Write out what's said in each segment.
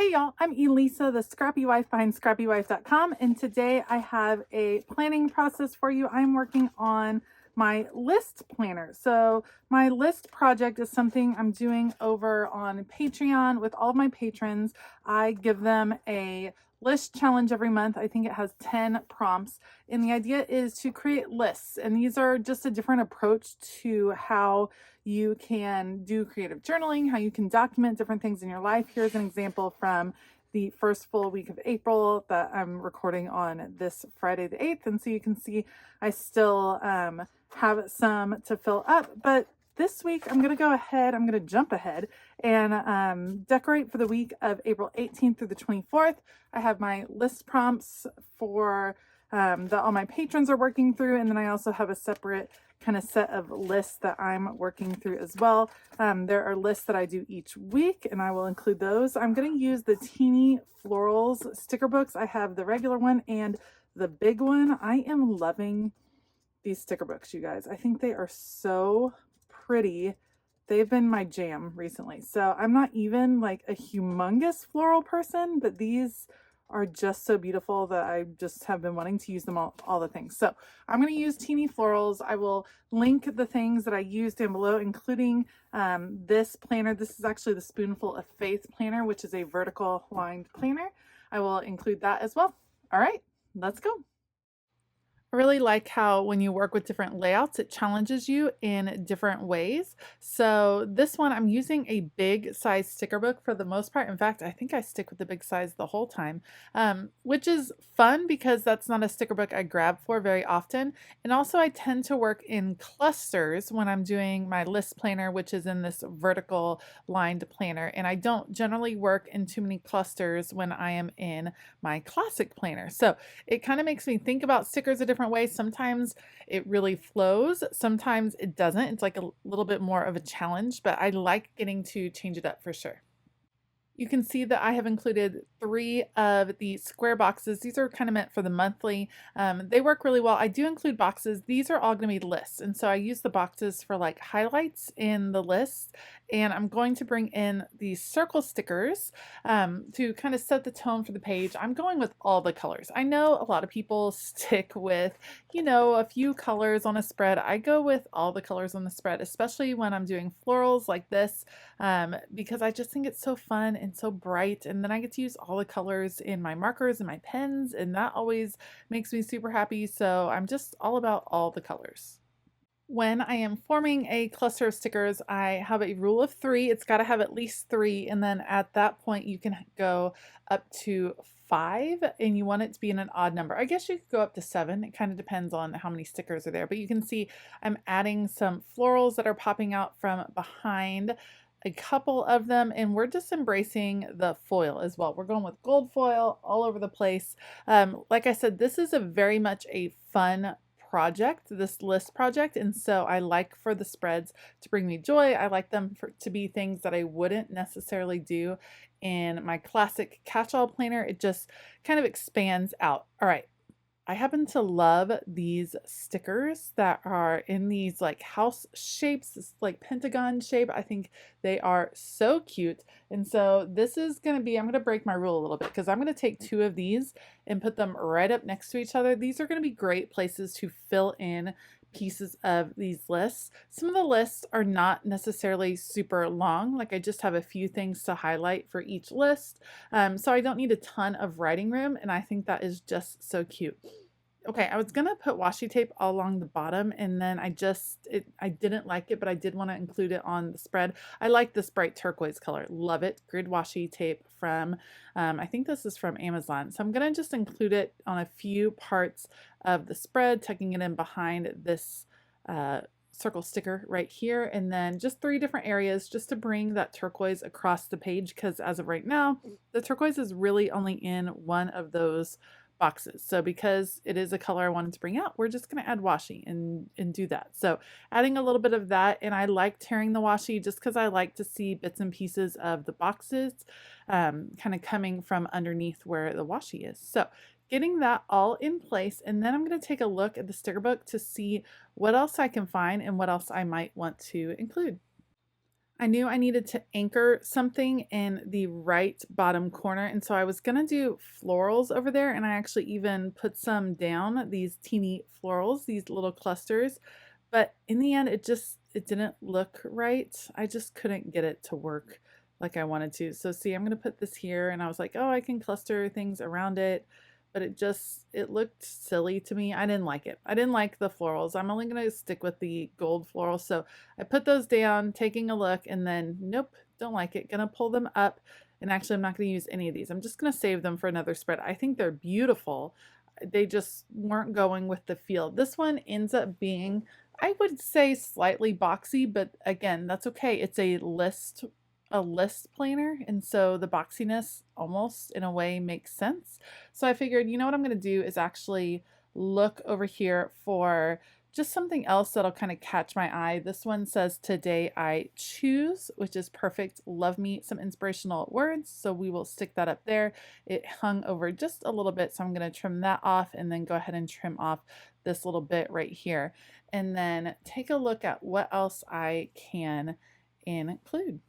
Hey y'all, I'm Elisa, the Scrappy Wife behind ScrappyWife.com, and today I have a planning process for you. I'm working on my list planner. So my list project is something I'm doing over on Patreon with all of my patrons. I give them a list challenge every month. I think it has 10 prompts, and the idea is to create lists, and these are just a different approach to how you can do creative journaling, how you can document different things in your life. Here's an example from the first full week of April that I'm recording on this Friday the 8th. And so you can see I still have some to fill up, but this week I'm going to go ahead, I'm going to jump ahead and decorate for the week of April 18th through the 24th. I have my list prompts for that all my patrons are working through, and then I also have a separate kind of set of lists that I'm working through as well. There are lists that I do each week, and I will include those. I'm going to use the teeny Florals sticker books. I have the regular one and the big one. I am loving these sticker books, you guys. I think they are so pretty. They've been my jam recently. So I'm not even like a humongous floral person, but these are just so beautiful that I just have been wanting to use them all the things. So I'm going to use teeny Florals. I will link the things that I use down below, including this planner. This is actually the Spoonful of Faith planner, which is a vertical lined planner. I will include that as well. All right, let's go. I really like how when you work with different layouts, it challenges you in different ways. So this one, I'm using a big size sticker book for the most part. In fact, I think I stick with the big size the whole time, which is fun because that's not a sticker book I grab for very often. And also I tend to work in clusters when I'm doing my list planner, which is in this vertical lined planner. And I don't generally work in too many clusters when I am in my classic planner. So it kind of makes me think about stickers a different way. Sometimes it really flows, sometimes it doesn't. It's like a little bit more of a challenge, but I like getting to change it up for sure. You can see that I have included 3 of the square boxes. These are kind of meant for the monthly. They work really well. I do include boxes. These are all going to be lists. And so I use the boxes for like highlights in the lists. And I'm going to bring in these circle stickers to kind of set the tone for the page. I'm going with all the colors. I know a lot of people stick with, you know, a few colors on a spread. I go with all the colors on the spread, especially when I'm doing florals like this, because I just think it's so fun and so bright, and then I get to use all the colors in my markers and my pens, and that always makes me super happy. So I'm just all about all the colors. When I am forming a cluster of stickers, I have a rule of 3. It's got to have at least 3, and then at that point you can go up to 5, and you want it to be in an odd number. I guess you could go up to 7. It kind of depends on how many stickers are there, but you can see I'm adding some florals that are popping out from behind, a couple of them, and we're just embracing the foil as well. We're going with gold foil all over the place. Like I said, this is a very much a fun project, this list project, and so I like for the spreads to bring me joy. I like them to be things that I wouldn't necessarily do in my classic catch-all planner. It just kind of expands out. All right, I happen to love these stickers that are in these like house shapes, this like pentagon shape. I think they are so cute. And so this is going to be, I'm going to break my rule a little bit because I'm going to take 2 of these and put them right up next to each other. These are going to be great places to fill in pieces of these lists. Some of the lists are not necessarily super long, like I just have a few things to highlight for each list, so I don't need a ton of writing room, and I think that is just so cute. Okay, I was gonna put washi tape all along the bottom, and then I didn't like it, but I did want to include it on the spread. I like this bright turquoise color, love it. Grid washi tape from, I think this is from Amazon. So I'm gonna just include it on a few parts of the spread, tucking it in behind this circle sticker right here, and then just 3 different areas just to bring that turquoise across the page, because as of right now, the turquoise is really only in one of those boxes. So because it is a color I wanted to bring out, we're just going to add washi and do that. So adding a little bit of that, and I like tearing the washi just because I like to see bits and pieces of the boxes kind of coming from underneath where the washi is. So getting that all in place, and then I'm going to take a look at the sticker book to see what else I can find and what else I might want to include. I knew I needed to anchor something in the right bottom corner, and so I was gonna do florals over there, and I actually even put some down, these teeny florals, these little clusters, but in the end it didn't look right. I just couldn't get it to work like I wanted to. So see, I'm gonna put this here, and I was like, oh, I can cluster things around it, but it looked silly to me. I didn't like it. I didn't like the florals. I'm only gonna stick with the gold florals. So I put those down, taking a look, and then nope, don't like it. Gonna pull them up, and actually I'm not gonna use any of these. I'm just gonna save them for another spread. I think they're beautiful. They just weren't going with the feel. This one ends up being, I would say, slightly boxy, but again, that's okay. It's a list planner, and so the boxiness almost in a way makes sense. So I figured, you know what I'm going to do is actually look over here for just something else that'll kind of catch my eye. This one says, "Today I choose," which is perfect. Love me some inspirational words, so we will stick that up there. It hung over just a little bit, so I'm going to trim that off and then go ahead and trim off this little bit right here, and then take a look at what else I can include.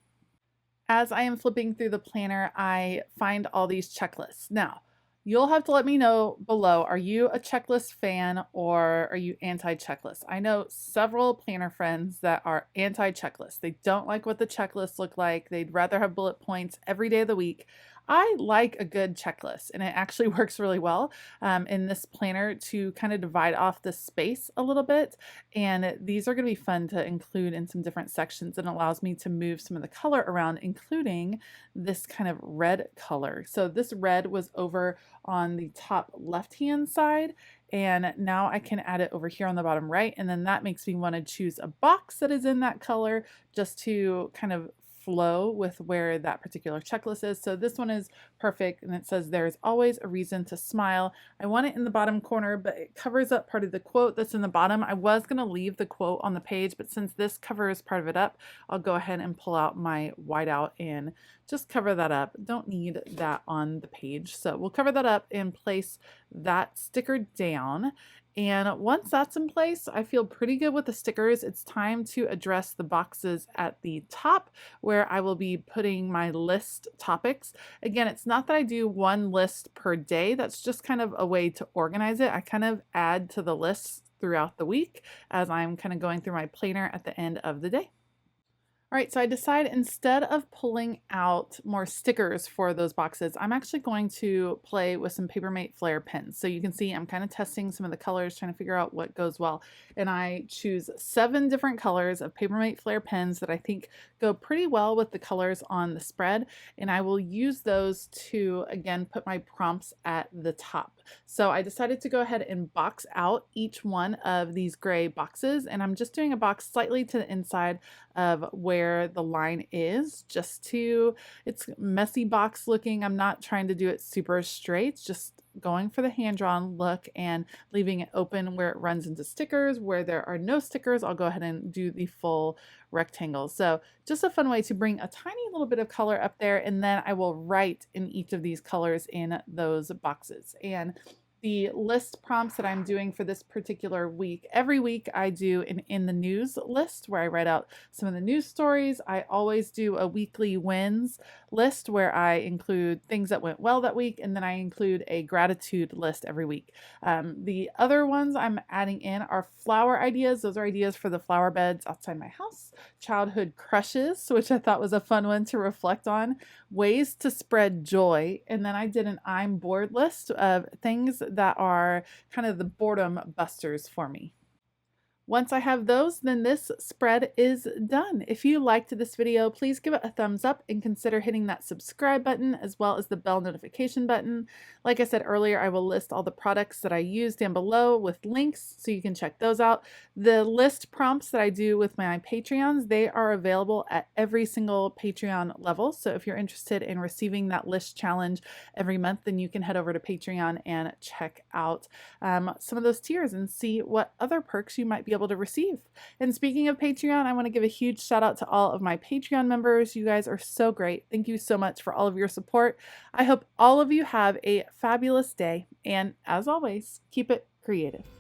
As I am flipping through the planner, I find all these checklists. Now, you'll have to let me know below, are you a checklist fan or are you anti-checklist? I know several planner friends that are anti-checklist. They don't like what the checklists look like. They'd rather have bullet points every day of the week. I like a good checklist, and it actually works really well in this planner to kind of divide off the space a little bit. And these are going to be fun to include in some different sections, and allows me to move some of the color around, including this kind of red color. So this red was over on the top left-hand side, and now I can add it over here on the bottom right, and then that makes me want to choose a box that is in that color just to kind of flow with where that particular checklist is. So this one is perfect, and it says there's always a reason to smile. I want it in the bottom corner, but it covers up part of the quote that's in the bottom. I was going to leave the quote on the page, but since this covers part of it up, I'll go ahead and pull out my whiteout and just cover that up. Don't need that on the page. So we'll cover that up and place that sticker down. And once that's in place, I feel pretty good with the stickers. It's time to address the boxes at the top where I will be putting my list topics. Again, it's not that I do one list per day. That's just kind of a way to organize it. I kind of add to the lists throughout the week as I'm kind of going through my planner at the end of the day. All right, so I decide instead of pulling out more stickers for those boxes, I'm actually going to play with some Papermate Flare pens. So you can see I'm kind of testing some of the colors, trying to figure out what goes well. And I choose 7 different colors of Papermate Flare pens that I think go pretty well with the colors on the spread. And I will use those to, again, put my prompts at the top. So I decided to go ahead and box out each one of these gray boxes. And I'm just doing a box slightly to the inside of where the line is, just to, it's messy box looking. I'm not trying to do it super straight, just going for the hand-drawn look and leaving it open where it runs into stickers. Where there are no stickers, I'll go ahead and do the full rectangle. So just a fun way to bring a tiny little bit of color up there, and then I will write in each of these colors in those boxes. And the list prompts that I'm doing for this particular week. Every week I do an in the news list where I write out some of the news stories. I always do a weekly wins list where I include things that went well that week, and then I include a gratitude list every week. The other ones I'm adding in are flower ideas. Those are ideas for the flower beds outside my house. Childhood crushes, which I thought was a fun one to reflect on. Ways to spread joy. And then I did an I'm bored list of things that are kind of the boredom busters for me. Once I have those, then this spread is done. If you liked this video, please give it a thumbs up and consider hitting that subscribe button as well as the bell notification button. Like I said earlier, I will list all the products that I use down below with links so you can check those out. The list prompts that I do with my Patreons, they are available at every single Patreon level. So if you're interested in receiving that list challenge every month, then you can head over to Patreon and check out some of those tiers and see what other perks you might be able to receive. And speaking of Patreon, I want to give a huge shout out to all of my Patreon members. You guys are so great. Thank you so much for all of your support. I hope all of you have a fabulous day, and as always, keep it creative.